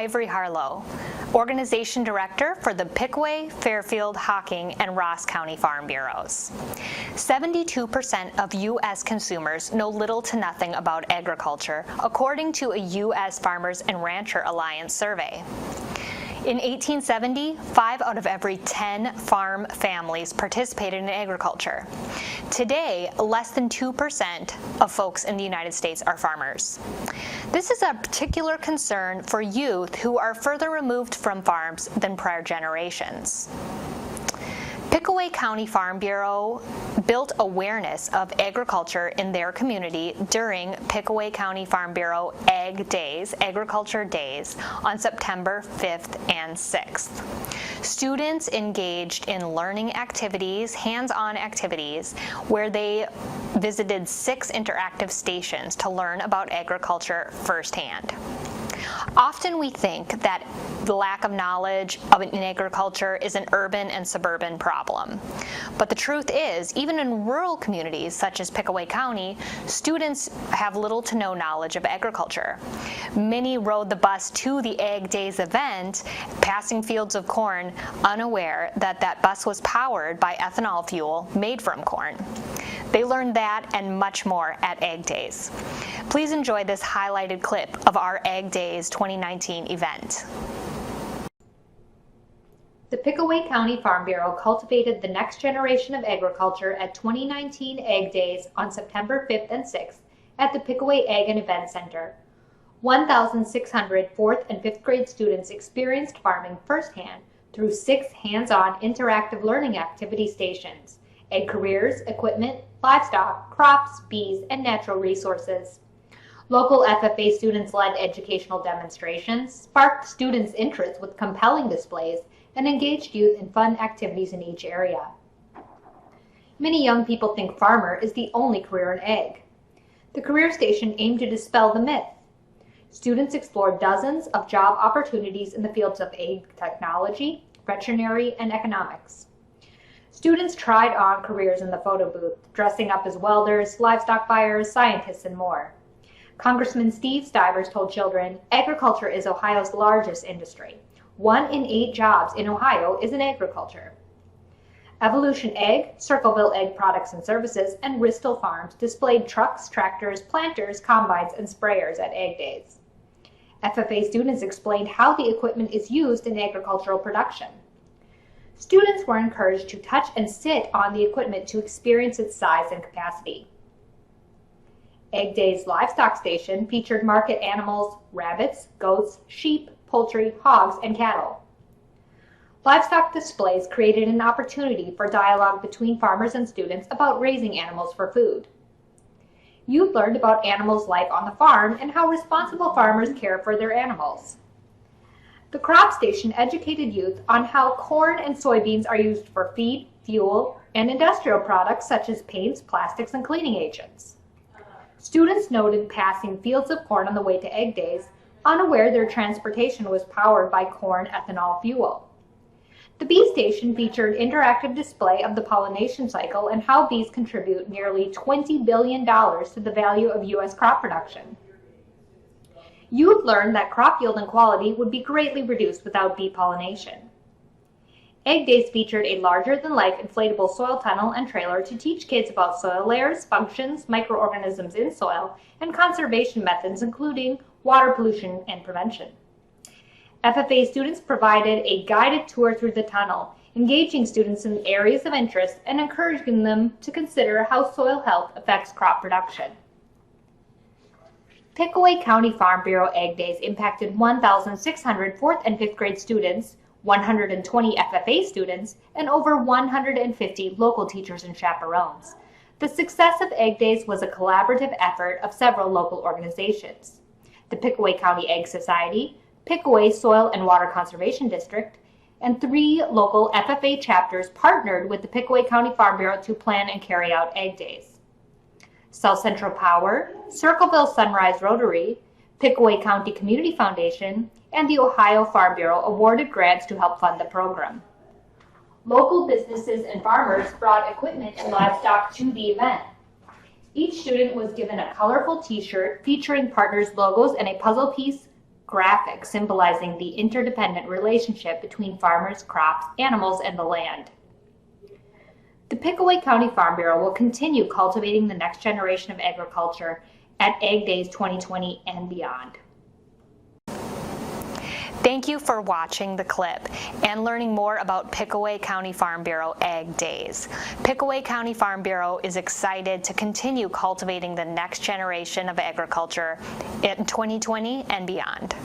Ivory Harlow, Organization Director for the Pickaway, Fairfield, Hocking, and Ross County Farm Bureaus. 72% of U.S. consumers know little to nothing about agriculture, according to a U.S. Farmers and Rancher Alliance survey. In 1870, 5 out of every 10 farm families participated in agriculture. Today, less than 2% of folks in the United States are farmers. This is a particular concern for youth who are further removed from farms than prior generations. Pickaway County Farm Bureau built awareness of agriculture in their community during Pickaway County Farm Bureau Ag Days, Agriculture Days, on September 5th and 6th. Students engaged in learning activities, hands-on activities, where they visited 6 interactive stations to learn about agriculture firsthand. Often we think that the lack of knowledge in agriculture is an urban and suburban problem. But the truth is, even in rural communities such as Pickaway County, students have little to no knowledge of agriculture. Many rode the bus to the Ag Days event, passing fields of corn, unaware that that bus was powered by ethanol fuel made from corn. They learned that and much more at Ag Days. Please enjoy this highlighted clip of our Ag Days 2019 event. The Pickaway County Farm Bureau cultivated the next generation of agriculture at 2019 Ag Days on September 5th and 6th at the Pickaway Ag and Event Center. 1,600 4th and 5th grade students experienced farming firsthand through 6 hands-on interactive learning activity stations: ag careers, equipment, livestock, crops, bees, and natural resources. Local FFA students led educational demonstrations, sparked students' interest with compelling displays, and engaged youth in fun activities in each area. Many young people think farmer is the only career in ag. The career station aimed to dispel the myth. Students explored dozens of job opportunities in the fields of ag technology, veterinary, and economics. Students tried on careers in the photo booth, dressing up as welders, livestock buyers, scientists, and more. Congressman Steve Stivers told children, "Agriculture is Ohio's largest industry. 1 in 8 jobs in Ohio is in agriculture." Evolution Ag, Circleville Ag Products and Services, and Ristel Farms displayed trucks, tractors, planters, combines, and sprayers at Ag Days. FFA students explained how the equipment is used in agricultural production. Students were encouraged to touch and sit on the equipment to experience its size and capacity. Ag Days Livestock Station featured market animals, rabbits, goats, sheep, poultry, hogs, and cattle. Livestock displays created an opportunity for dialogue between farmers and students about raising animals for food. Youth learned about animals' life on the farm and how responsible farmers care for their animals. The crop station educated youth on how corn and soybeans are used for feed, fuel, and industrial products such as paints, plastics, and cleaning agents. Students noted passing fields of corn on the way to Ag Days, unaware their transportation was powered by corn ethanol fuel. The bee station featured interactive display of the pollination cycle and how bees contribute nearly $20 billion to the value of U.S. crop production. Youth learned that crop yield and quality would be greatly reduced without bee pollination. Ag Days featured a larger-than-life inflatable soil tunnel and trailer to teach kids about soil layers, functions, microorganisms in soil, and conservation methods, including water pollution and prevention. FFA students provided a guided tour through the tunnel, engaging students in areas of interest and encouraging them to consider how soil health affects crop production. Pickaway County Farm Bureau Ag Days impacted 1,600 4th and 5th grade students, 120 FFA students, and over 150 local teachers and chaperones. The success of Ag Days was a collaborative effort of several local organizations. The Pickaway County Ag Society, Pickaway Soil and Water Conservation District, and 3 local FFA chapters partnered with the Pickaway County Farm Bureau to plan and carry out Ag Days. South Central Power, Circleville Sunrise Rotary, Pickaway County Community Foundation, and the Ohio Farm Bureau awarded grants to help fund the program. Local businesses and farmers brought equipment and livestock to the event. Each student was given a colorful t-shirt featuring partners' logos and a puzzle piece graphic symbolizing the interdependent relationship between farmers, crops, animals, and the land. The Pickaway County Farm Bureau will continue cultivating the next generation of agriculture at Ag Days 2020 and beyond. Thank you for watching the clip and learning more about Pickaway County Farm Bureau Ag Days. Pickaway County Farm Bureau is excited to continue cultivating the next generation of agriculture in 2020 and beyond.